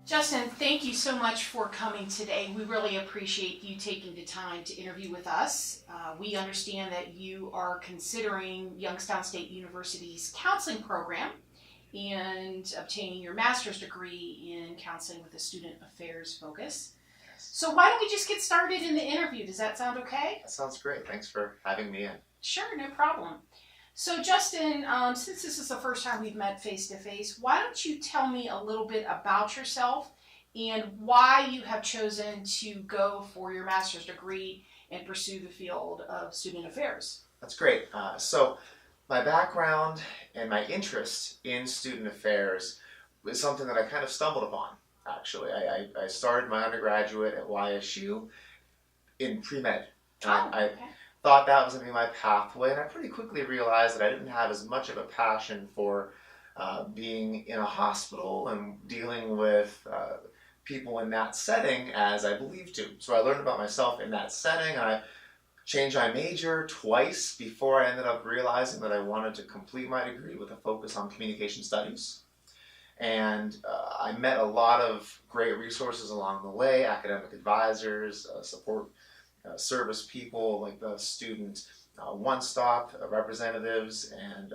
Justin, thank you so much for coming today. We really appreciate you taking the time to interview with us. We understand that you are considering Youngstown State University's counseling program and obtaining your master's degree in counseling with a student affairs focus. So why don't we just get started in the interview? Does that sound okay? That sounds great. Thanks for having me in. Sure, no problem. So Justin, since this is the first time we've met face-to-face, why don't you tell me a little bit about yourself and why you have chosen to go for your master's degree and pursue the field of student affairs? That's great. So my background and my interest in student affairs was something that I kind of stumbled upon, actually. I started my undergraduate at YSU in pre-med. I thought that was going to be my pathway, and I pretty quickly realized that I didn't have as much of a passion for being in a hospital and dealing with people in that setting as I believed to. So I learned about myself in that setting, and I changed my major twice before I ended up realizing that I wanted to complete my degree with a focus on communication studies. And I met a lot of great resources along the way, academic advisors, support service people like the student one-stop representatives, and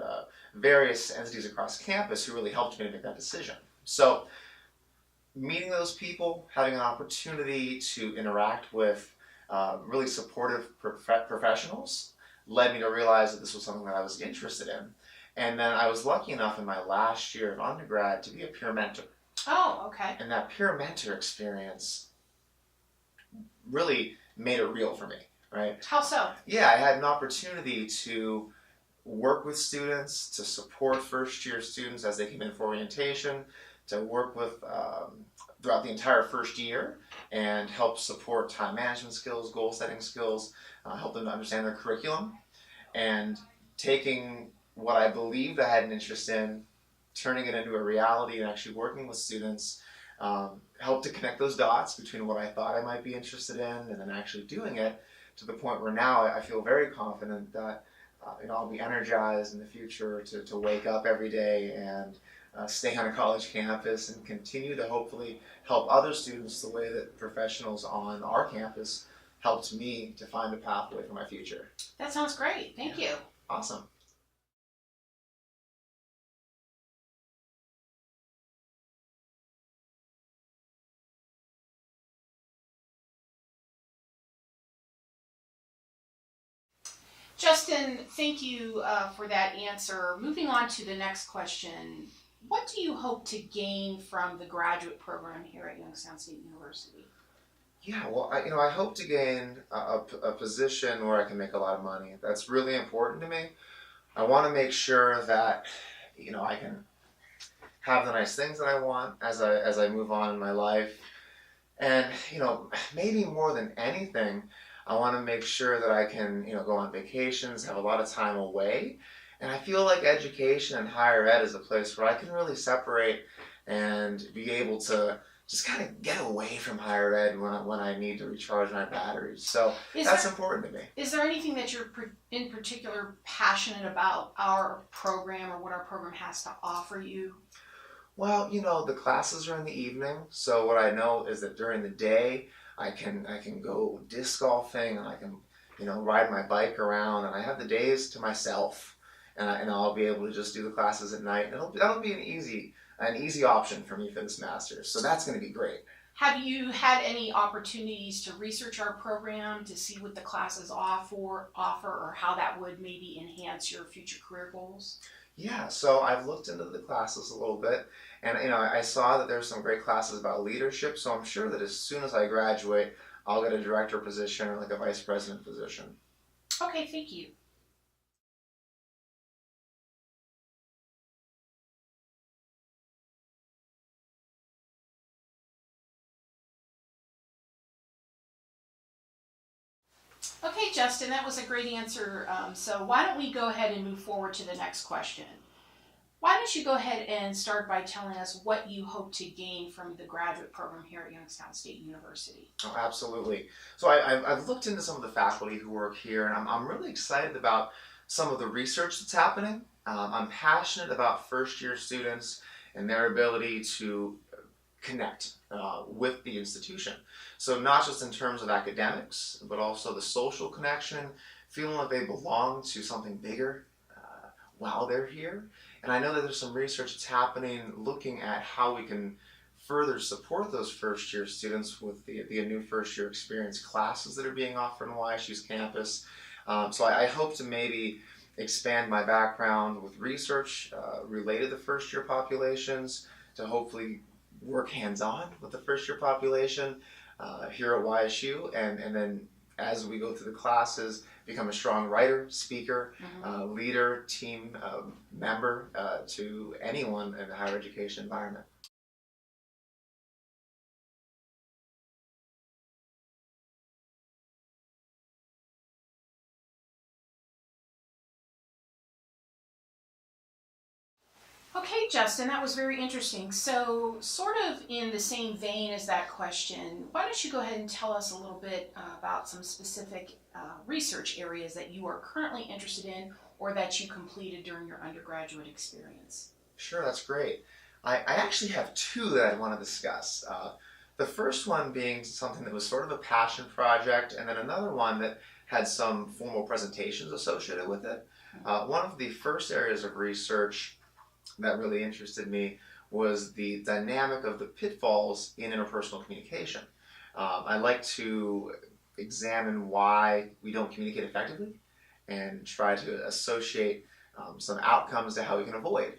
various entities across campus who really helped me to make that decision. So meeting those people, having an opportunity to interact with really supportive professionals led me to realize that this was something that I was interested in. And then I was lucky enough in my last year of undergrad to be a peer mentor. Oh, okay. And that peer mentor experience really made it real for me, right? How so? Yeah, I had an opportunity to work with students, to support first-year students as they came in for orientation, to work with throughout the entire first year and help support time management skills, goal-setting skills, help them to understand their curriculum, and taking what I believed I had an interest in, turning it into a reality and actually working with students, helped to connect those dots between what I thought I might be interested in and then actually doing it, to the point where now I feel very confident that I'll be energized in the future to wake up every day and stay on a college campus and continue to hopefully help other students the way that professionals on our campus helped me to find a pathway for my future. That sounds great. Thank you. Awesome. Justin, thank you for that answer. Moving on to the next question. What do you hope to gain from the graduate program here at Youngstown State University? Yeah, well, I hope to gain a position where I can make a lot of money. That's really important to me. I want to make sure that, I can have the nice things that I want as I move on in my life. And, maybe more than anything, I want to make sure that I can, go on vacations, have a lot of time away. And I feel like education and higher ed is a place where I can really separate and be able to just kind of get away from higher ed when I need to recharge my batteries. So that's important to me. Is there anything that you're in particular passionate about our program or what our program has to offer you? Well, the classes are in the evening, so what I know is that during the day I can go disc golfing and I can ride my bike around, and I have the days to myself, and I'll be able to just do the classes at night. And that'll be an easy option for me for this master's. So that's going to be great. Have you had any opportunities to research our program to see what the classes offer or how that would maybe enhance your future career goals? Yeah, so I've looked into the classes a little bit, and I saw that there's some great classes about leadership, so I'm sure that as soon as I graduate, I'll get a director position or like a vice president position. Okay, thank you. Okay, Justin, that was a great answer. So why don't we go ahead and move forward to the next question? Why don't you go ahead and start by telling us what you hope to gain from the graduate program here at Youngstown State University? Oh, absolutely. So I've looked into some of the faculty who work here, and I'm really excited about some of the research that's happening. I'm passionate about first-year students and their ability to connect with the institution. So not just in terms of academics, but also the social connection, feeling like they belong to something bigger while they're here. And I know that there's some research that's happening looking at how we can further support those first year students with the new first year experience classes that are being offered on YSU's campus. So I hope to maybe expand my background with research related to first year populations to hopefully work hands-on with the first year population here at YSU, and then as we go through the classes, become a strong writer, speaker, leader, team member to anyone in the higher education environment. Okay, Justin, that was very interesting. So, sort of in the same vein as that question, why don't you go ahead and tell us a little bit about some specific research areas that you are currently interested in or that you completed during your undergraduate experience? Sure, that's great. I actually have two that I want to discuss. The first one being something that was sort of a passion project, and then another one that had some formal presentations associated with it. One of the first areas of research that really interested me was the dynamic of the pitfalls in interpersonal communication. I like to examine why we don't communicate effectively and try to associate some outcomes to how we can avoid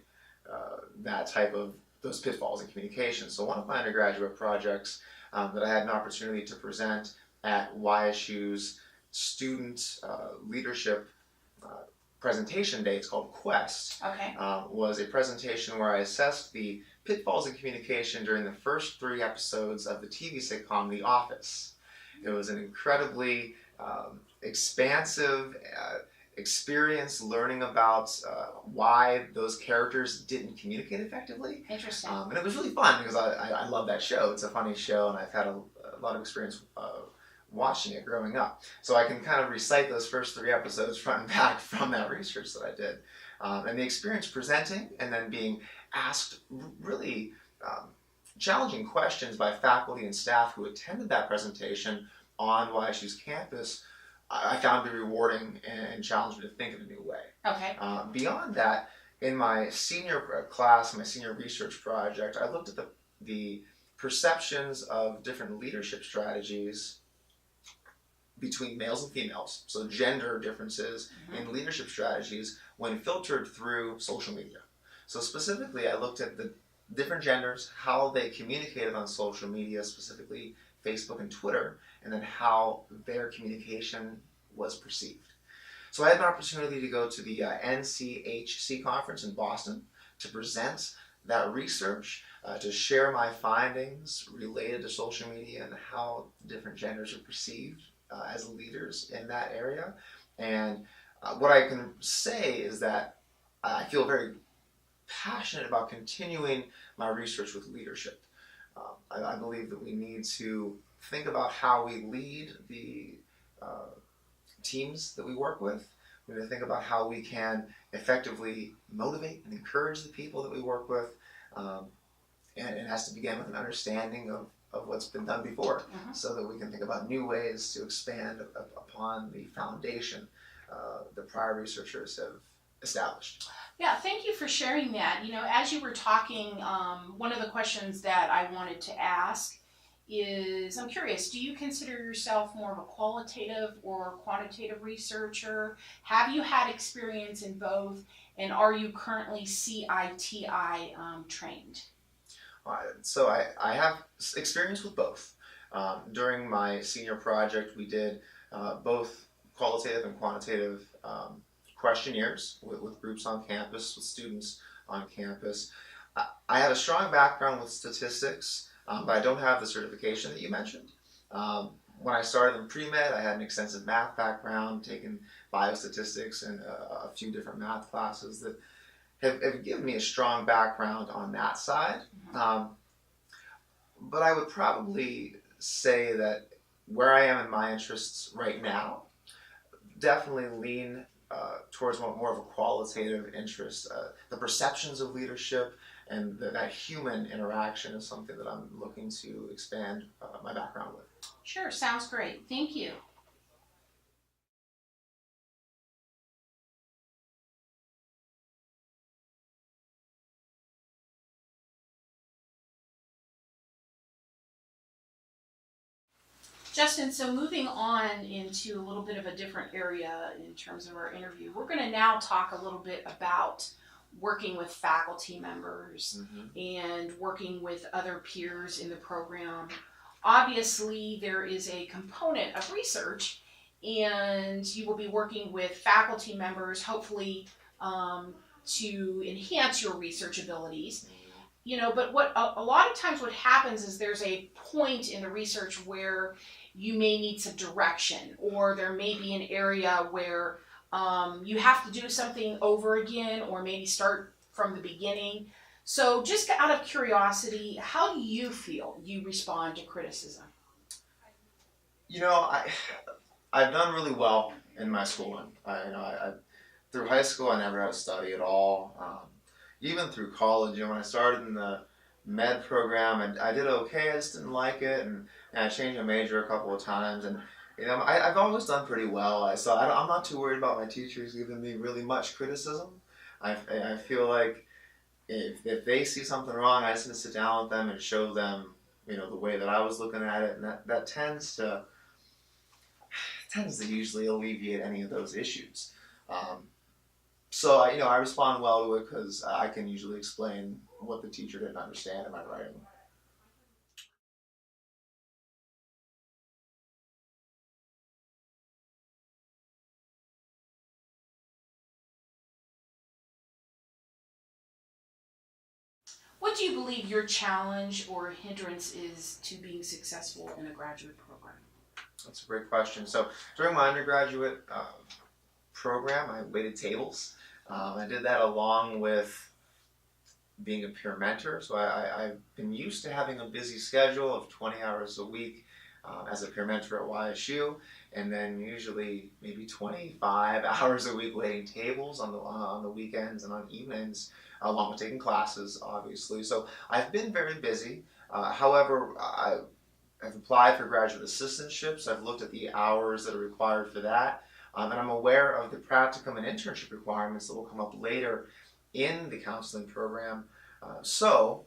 that type of those pitfalls in communication. So one of my undergraduate projects that I had an opportunity to present at YSU's student leadership presentation day, it's called Quest, Okay. was a presentation where I assessed the pitfalls in communication during the first 3 episodes of the TV sitcom The Office. It was an incredibly expansive experience learning about why those characters didn't communicate effectively. Interesting. And it was really fun because I love that show. It's a funny show, and I've had a lot of experience watching it growing up. So I can kind of recite those first 3 episodes front and back from that research that I did. And the experience presenting and then being asked really challenging questions by faculty and staff who attended that presentation on YSU's campus, I found to be rewarding and challenged me to think in a new way. Okay. Beyond that, in my senior class, my senior research project, I looked at the perceptions of different leadership strategies between males and females, so gender differences in leadership strategies when filtered through social media. So specifically, I looked at the different genders, how they communicated on social media, specifically Facebook and Twitter, and then how their communication was perceived. So I had an opportunity to go to the NCHC conference in Boston to present that research, to share my findings related to social media and how different genders are perceived as leaders in that area. And what I can say is that I feel very passionate about continuing my research with leadership. I believe that we need to think about how we lead the teams that we work with. We need to think about how we can effectively motivate and encourage the people that we work with. And it has to begin with an understanding of what's been done before, so that we can think about new ways to expand upon the foundation the prior researchers have established. Yeah, thank you for sharing that. You know, as you were talking, one of the questions that I wanted to ask is, I'm curious, do you consider yourself more of a qualitative or quantitative researcher? Have you had experience in both, and are you currently CITI trained? So I have experience with both. During my senior project, we did both qualitative and quantitative questionnaires with groups on campus, with students on campus. I have a strong background with statistics, but I don't have the certification that you mentioned. When I started in pre-med, I had an extensive math background, taken biostatistics and a few different math classes that have given me a strong background on that side. But I would probably say that where I am in my interests right now, definitely lean towards more of a qualitative interest. The perceptions of leadership and that human interaction is something that I'm looking to expand my background with. Sure, sounds great. Thank you. Justin, so moving on into a little bit of a different area in terms of our interview, we're going to now talk a little bit about working with faculty members and working with other peers in the program. Obviously, there is a component of research, and you will be working with faculty members, hopefully, to enhance your research abilities. But what a lot of times what happens is there's a point in the research where you may need some direction, or there may be an area where you have to do something over again, or maybe start from the beginning. So just out of curiosity, how do you feel you respond to criticism? I've done really well in my schooling. Through high school, I never had to study at all. Even through college, when I started in the med program, and I did okay. I just didn't like it, and I changed my major a couple of times. And I've always done pretty well. I'm not too worried about my teachers giving me really much criticism. I feel like if they see something wrong, I just need to sit down with them and show them, the way that I was looking at it, and that tends to usually alleviate any of those issues. So I respond well to it because I can usually explain what the teacher didn't understand in my writing. What do you believe your challenge or hindrance is to being successful in a graduate program? That's a great question. So during my undergraduate program, I waited tables. I did that along with being a peer mentor. So I've been used to having a busy schedule of 20 hours a week as a peer mentor at YSU, and then usually maybe 25 hours a week waiting tables on the weekends and on evenings, along with taking classes, obviously. So I've been very busy. However, I've applied for graduate assistantships. I've looked at the hours that are required for that. And I'm aware of the practicum and internship requirements that will come up later in the counseling program. So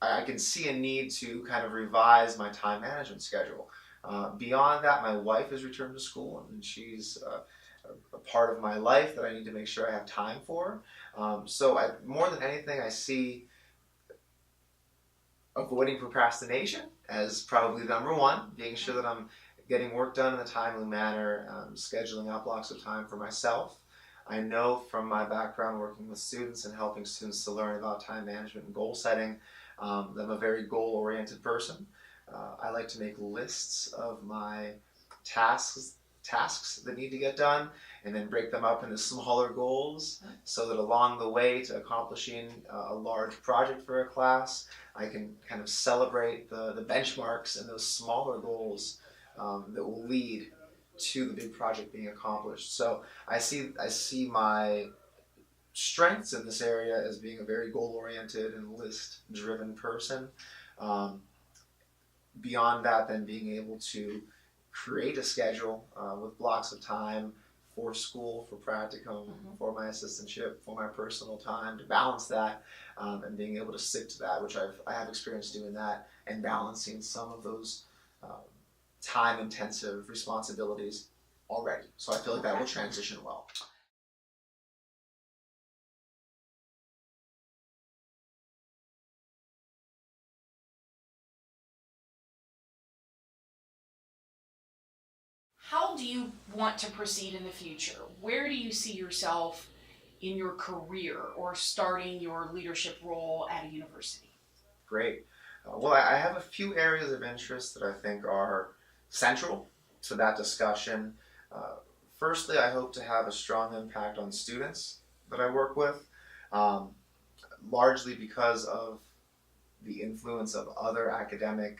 I can see a need to kind of revise my time management schedule. Beyond that, my wife has returned to school, and she's a part of my life that I need to make sure I have time for. So more than anything, I see avoiding procrastination as probably number one, being sure that I'm getting work done in a timely manner, scheduling out blocks of time for myself. I know from my background working with students and helping students to learn about time management and goal setting, that I'm a very goal-oriented person. I like to make lists of my tasks that need to get done, and then break them up into smaller goals so that along the way to accomplishing a large project for a class, I can kind of celebrate the benchmarks and those smaller goals that will lead to the big project being accomplished. So I see my strengths in this area as being a very goal-oriented and list-driven person. Beyond that, then being able to create a schedule with blocks of time for school, for practicum, for my assistantship, for my personal time, to balance that, and being able to stick to that, which I have experience doing that, and balancing some of those time-intensive responsibilities already. So I feel like that will transition well. How do you want to proceed in the future? Where do you see yourself in your career or starting your leadership role at a university? Great. Well, I have a few areas of interest that I think are central to that discussion. Firstly, I hope to have a strong impact on students that I work with, largely because of the influence of other academic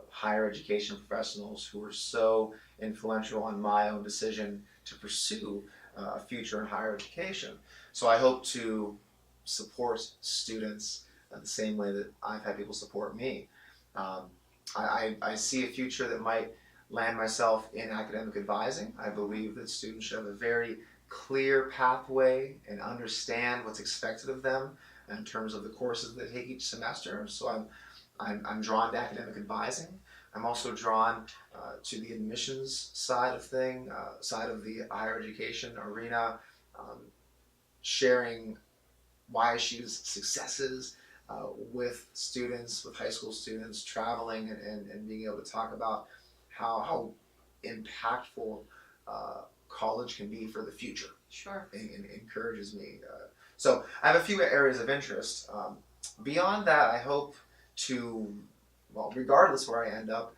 higher education professionals who were so influential on my own decision to pursue a future in higher education. So I hope to support students the same way that I've had people support me. Um, I see a future that might land myself in academic advising. I believe that students should have a very clear pathway and understand what's expected of them in terms of the courses they take each semester. So I'm drawn to academic advising. I'm also drawn to the admissions side of side of the higher education arena, sharing YSU's successes with students, with high school students, traveling and being able to talk about how impactful college can be for the future. Sure. And encourages me. So I have a few areas of interest. Beyond that, I hope to, well, regardless where I end up,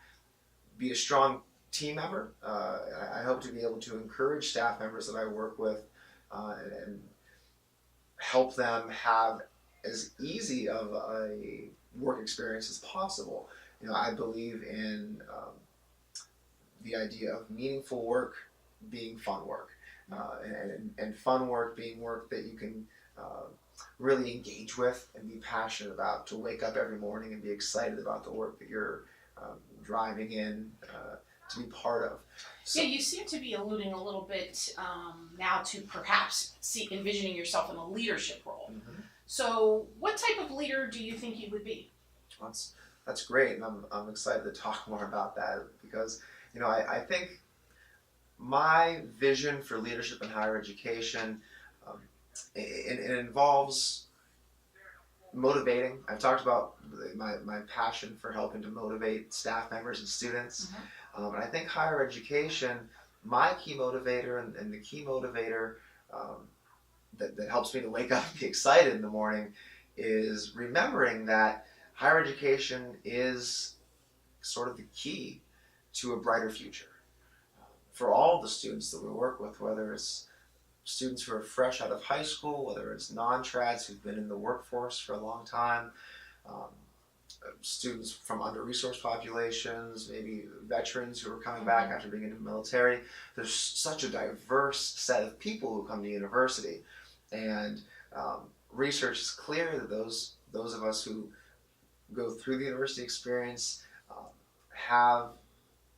be a strong team member. I hope to be able to encourage staff members that I work with and help them have as easy of a work experience as possible. I believe in the idea of meaningful work being fun work, and fun work being work that you can really engage with and be passionate about, to wake up every morning and be excited about the work that you're driving in to be part of. So, yeah, you seem to be alluding a little bit now to perhaps envisioning yourself in a leadership role. mm-hmm. So what type of leader do you think you would be? That's great, and I'm excited to talk more about that, because I think my vision for leadership in higher education, it involves motivating. I've talked about my passion for helping to motivate staff members and students. Mm-hmm. And I think higher education, my key motivator and the key motivator that helps me to wake up and be excited in the morning is remembering that higher education is sort of the key to a brighter future for all the students that we work with, whether it's students who are fresh out of high school, whether it's non-trads who've been in the workforce for a long time, students from under-resourced populations, maybe veterans who are coming back after being in the military. There's such a diverse set of people who come to university, and research is clear that those of us who go through the university experience have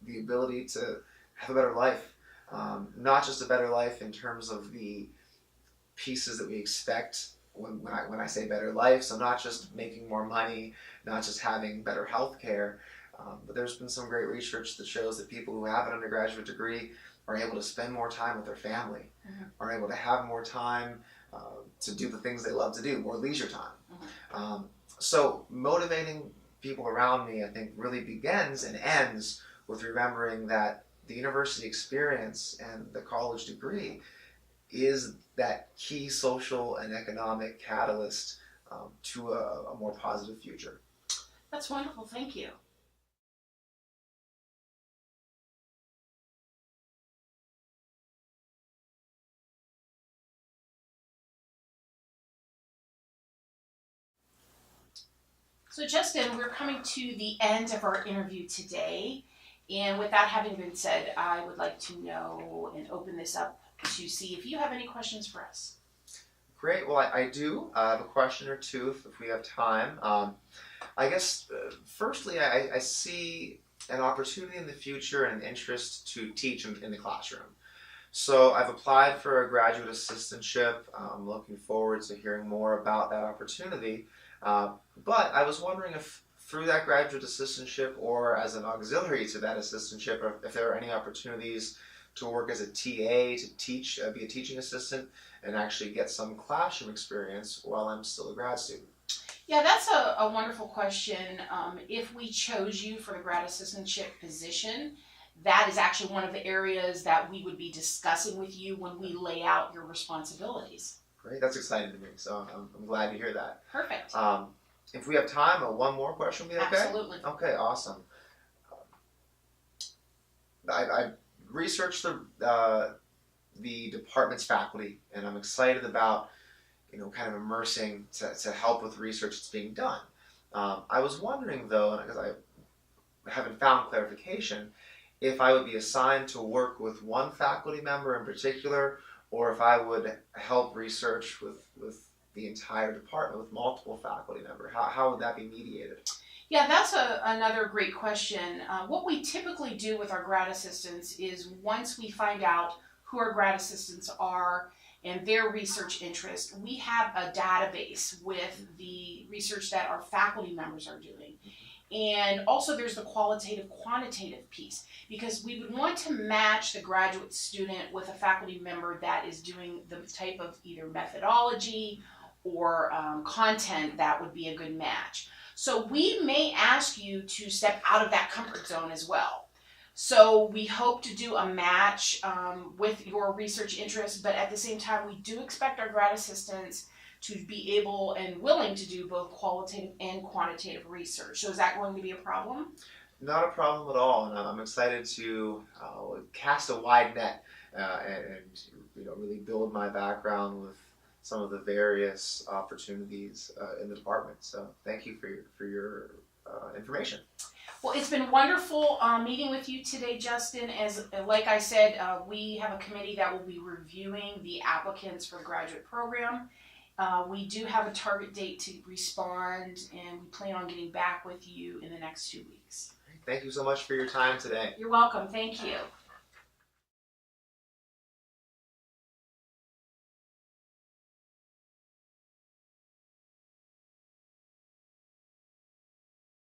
the ability to have a better life. Not just a better life in terms of the pieces that we expect when I say better life, so not just making more money, not just having better health care, but there's been some great research that shows that people who have an undergraduate degree are able to spend more time with their family, mm-hmm. are able to have more time to do the things they love to do, more leisure time. Mm-hmm. So motivating people around me, I think, really begins and ends with remembering that the university experience and the college degree is that key social and economic catalyst to a more positive future. That's wonderful. Thank you. So Justin, we're coming to the end of our interview today. And with that having been said, I would like to know and open this up to see if you have any questions for us. Great. Well, I do. I have a question or two if we have time. I guess, firstly, I see an opportunity in the future and an interest to teach in the classroom. So I've applied for a graduate assistantship. I'm looking forward to hearing more about that opportunity. But I was wondering if through that graduate assistantship or as an auxiliary to that assistantship, if there are any opportunities to work as a TA, to teach, be a teaching assistant, and actually get some classroom experience while I'm still a grad student. Yeah, that's a wonderful question. If we chose you for the grad assistantship position, that is actually one of the areas that we would be discussing with you when we lay out your responsibilities. Great, that's exciting to me, so I'm glad to hear that. Perfect. If we have time, one more question would be okay? Absolutely. Okay, awesome. I researched the department's faculty, and I'm excited about kind of immersing to help with research that's being done. I was wondering though, because I haven't found clarification, if I would be assigned to work with one faculty member in particular, or if I would help research with the entire department with multiple faculty members. How would that be mediated? Yeah, that's another great question. What we typically do with our grad assistants is once we find out who our grad assistants are and their research interest, we have a database with the research that our faculty members are doing. And also there's the qualitative quantitative piece, because we would want to match the graduate student with a faculty member that is doing the type of either methodology or content that would be a good match. So we may ask you to step out of that comfort zone as well. So we hope to do a match with your research interests, but at the same time, we do expect our grad assistants to be able and willing to do both qualitative and quantitative research. So is that going to be a problem? Not a problem at all, and I'm excited to cast a wide net and really build my background with some of the various opportunities in the department. So thank you for your information. Well, it's been wonderful meeting with you today, Justin. Like I said, we have a committee that will be reviewing the applicants for the graduate program. We do have a target date to respond, and we plan on getting back with you in the next 2 weeks. Thank you so much for your time today. You're welcome. Thank you.